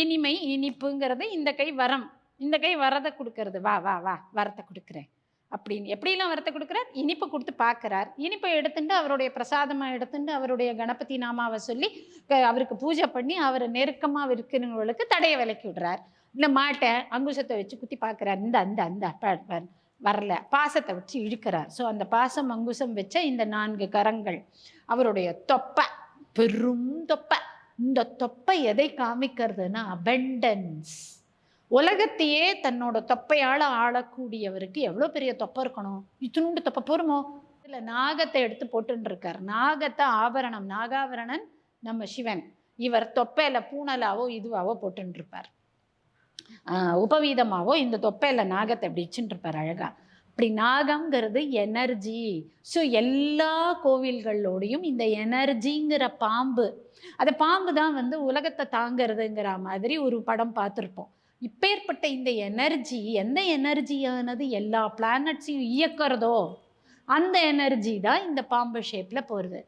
இனிமை இனிப்புங்கிறது இந்த கை வரம், இந்த கை வரதை கொடுக்கறது. வா வா வா வரத்தை கொடுக்குறேன் அப்படின்னு. எப்படிலாம் வரத்தை கொடுக்குறார்? இனிப்பை கொடுத்து பார்க்குறார். இனிப்பை எடுத்துட்டு அவருடைய பிரசாதமாக எடுத்துட்டு அவருடைய கணபதி நாமாவை சொல்லி அவருக்கு பூஜை பண்ணி அவரை நெருக்கமாக இருக்கிறவங்களுக்கு தடையை விலக்கி விடுறார். இந்த மாட்டை அங்குசத்தை வச்சு குத்தி பார்க்குறார். இந்த அந்த அந்த வரல, பாசத்தை வச்சு இழுக்கிறார். ஸோ அந்த பாசம் அங்குசம் வச்ச இந்த 4 கரங்கள், அவருடைய தொப்பை, பெரும் தொப்பை. இந்த தொப்பை எதை காமிக்கிறதுனா அபண்டன்ஸ். உலகத்தையே தன்னோட தொப்பையால் ஆளக்கூடியவருக்கு எவ்வளோ பெரிய தொப்பை இருக்கணும்? இத்தினூண்டு தொப்பை போருமோ? இதில் நாகத்தை எடுத்து போட்டுன்னு இருக்கார். நாகத்தை ஆபரணம், நாகாபரணன் நம்ம சிவன். இவர் தொப்பையில பூனலாவோ இதுவாவோ போட்டுன்னு இருப்பார். உபவீதமாவோ இந்த தொப்பையில நாகத்தை அப்படி வச்சுட்டு இருப்பார் அழகா. அப்படி நாகம்ங்கிறது எனர்ஜி. ஸோ எல்லா கோவில்களோடையும் இந்த எனர்ஜிங்கிற பாம்பு, அந்த பாம்பு தான் உலகத்தை தாங்கிறதுங்கிற மாதிரி ஒரு படம் பார்த்துருப்போம். இப்பேற்பட்ட இந்த எனர்ஜி, எந்த எனர்ஜியானது எல்லா பிளானட்ஸையும் இயக்கிறதோ அந்த எனர்ஜி தான் இந்த பாம்பு ஷேப்பில் போகிறது.